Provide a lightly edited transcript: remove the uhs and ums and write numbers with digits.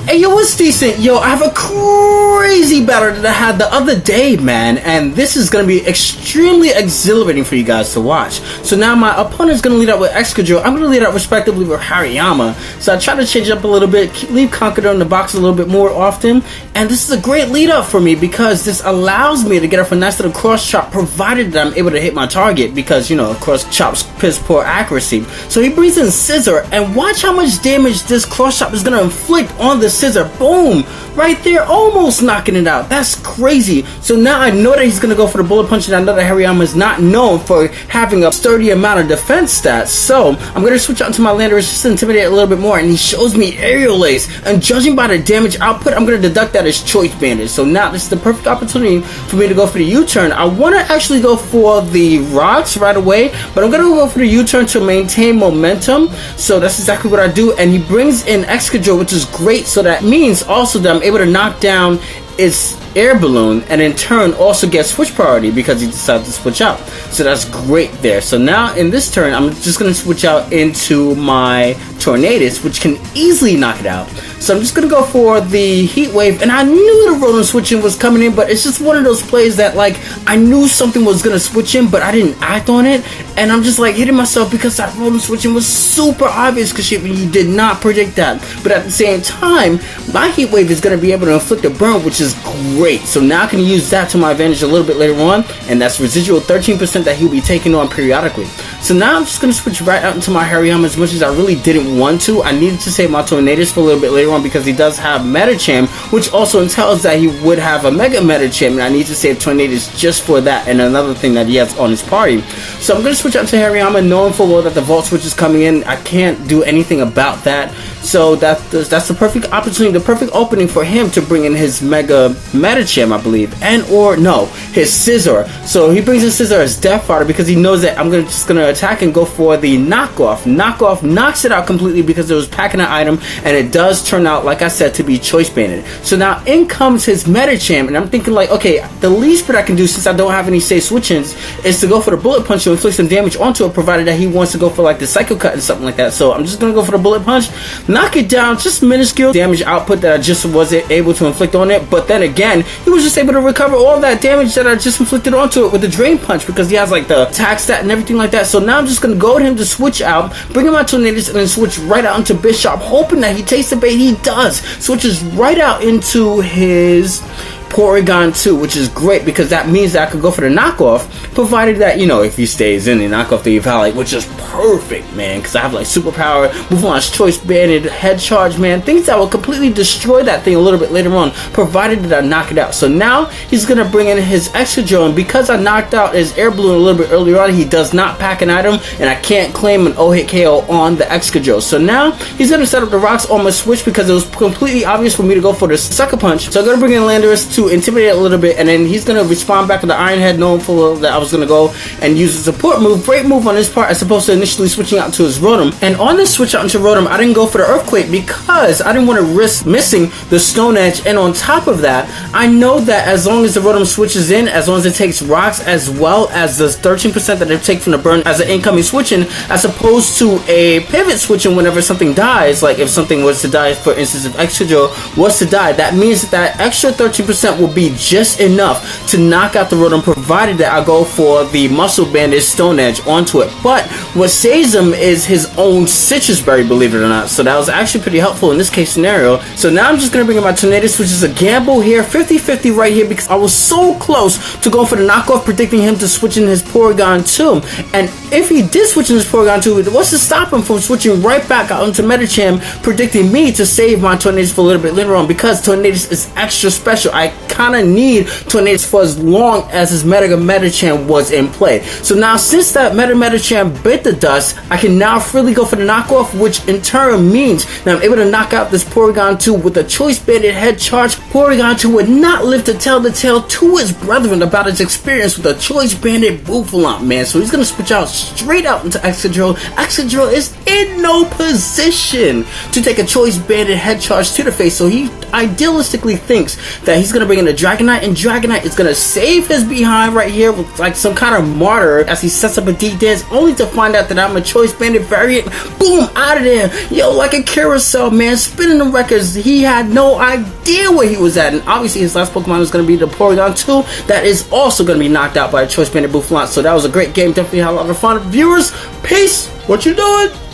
Hey yo, what's decent? Yo, I have a crazy battle that I had the other day, man, and this is gonna be extremely exhilarating for you guys to watch. So now my opponent's gonna lead out with Excadrill. I'm gonna lead out respectively with Hariyama. So I try to change up a little bit, leave Conqueror in the box a little bit more often, and this is a great lead up for me because this allows me to get off a nice little cross chop, provided that I'm able to hit my target, because you know, of course, chops piss poor accuracy. So he brings in Scissor, and watch how much damage this cross chop is gonna inflict on the Scissor. Boom! Right there, almost knocking it out. That's crazy. So now I know that he's gonna go for the bullet punch, and I know that Hariyama is not known for having a sturdy amount of defense stats. So I'm gonna switch out into my Landorus just to intimidate a little bit more, and he shows me Aerial Ace. And judging by the damage output, I'm gonna deduct that as Choice Bandage. So now this is the perfect opportunity for me to go for the U-turn. I wanna actually go for the rocks right away, but I'm gonna go for the U-turn to maintain momentum. So that's exactly what I do, and he brings in Excadrill, which is great. So that means also that I'm able to knock down its air balloon, and in turn also get switch priority because he decided to switch out. So that's great there. So now in this turn, I'm just going to switch out into my Tornadus, which can easily knock it out. So I'm just going to go for the Heat Wave, and I knew the Rotom switching was coming in, but it's just one of those plays that, like, I knew something was going to switch in, but I didn't act on it, and I'm just like hitting myself because that Rotom switching was super obvious because you did not predict that. But at the same time, my Heat Wave is going to be able to inflict a burn, which is great. So now I can use that to my advantage a little bit later on, and that's residual 13% that he'll be taking on periodically. So now I'm just going to switch right out into my Hariyama as much as I really didn't want to. I needed to save my Tornadus for a little bit later on because he does have Medicham, which also entails that he would have a Mega Medicham, and I need to save Tornadus just for that and another thing that he has on his party. So I'm going to switch out to Hariyama, knowing full well that the Volt Switch is coming in. I can't do anything about that. So that's the perfect opportunity, the perfect opening for him to bring in his Mega Medicham, I believe, and or no, his Scissor. So he brings in Scissor as Death Fodder because he knows that I'm just gonna attack and go for the knockoff. Knockoff knocks it out completely because it was packing an item, and it does turn out, like I said, to be Choice Banded. So now in comes his Medicham, and I'm thinking like, okay, the least bit I can do since I don't have any safe switch-ins is to go for the Bullet Punch to inflict some damage onto it, provided that he wants to go for like the Psycho Cut and something like that. So I'm just gonna go for the Bullet Punch, knock it down, just minuscule damage output that I just wasn't able to inflict on it. But then again, he was just able to recover all that damage that I just inflicted onto it with the Drain Punch because he has like the attack stat and everything like that. So now I'm just gonna go to him to switch out, bring him out to Tornadus, and then switch right out into Bishop, hoping that he takes the bait. He does. Switches right out into his Porygon 2, which is great because that means that I could go for the knockoff, provided that, you know, if he stays in the knockoff the Evaluate, which is perfect, man, because I have like superpower, Bouffalant's Choice Banded, Head Charge, man, things that will completely destroy that thing a little bit later on, provided that I knock it out. So now he's gonna bring in his Excadrill, and because I knocked out his Air Balloon a little bit earlier on, he does not pack an item, and I can't claim an O-hit KO on the Excadrill. So now he's gonna set up the rocks on my switch because it was completely obvious for me to go for the Sucker Punch. So I'm gonna bring in Landorus to intimidate a little bit, and then he's gonna respond back with the Iron Head, knowing full well that I was gonna go and use a support move. Great move on his part as opposed to initially switching out to his Rotom. And on this switch out into Rotom, I didn't go for the Earthquake because I didn't want to risk missing the Stone Edge. And on top of that, I know that as long as the Rotom switches in, as long as it takes rocks as well as the 13% that they take from the burn as an incoming switching, as opposed to a pivot switching whenever something dies, like if something was to die, for instance, if Excadrill was to die, that means that that extra 13% will be just enough to knock out the Rotom, provided that I go for the Muscle Banded Stone Edge onto it. But what saves him is his own Citrus Berry, believe it or not. So that was actually pretty helpful in this case scenario. So now I'm just going to bring in my Tornadus, which is a gamble here, 50-50 right here, because I was so close to going for the knockoff, predicting him to switch in his Porygon 2. And if he did switch in his Porygon 2, what's to stop him from switching right back out into Medicham, predicting me to save my Tornadus for a little bit later on, because Tornadus is extra special. I kind of need Tornadus for as long as his Mega Medicham was in play. So now since that Mega Medicham bit the dust, I can now freely go for the knockoff, which in turn means that I'm able to knock out this Porygon 2 with a Choice Banded Head Charge. Porygon 2 would not live to tell the tale to his brethren about his experience with a Choice Banded Bouffalant, man. So he's going to switch out straight out into Excadrill. Excadrill is in no position to take a Choice Banded Head Charge to the face, so he idealistically thinks that he's going to bring in the Dragonite, and Dragonite is going to save his behind right here with like some kind of martyr as he sets up a D-Dance, only to find out after that, I'm a Choice Bandit variant. Boom, out of there. Yo, like a carousel, man, spinning the records. He had no idea where he was at. And obviously his last Pokemon was going to be the Porygon 2. That is also going to be knocked out by a Choice Bandit Bouffalant. So that was a great game. Definitely had a lot of fun. Viewers, peace. What you doing?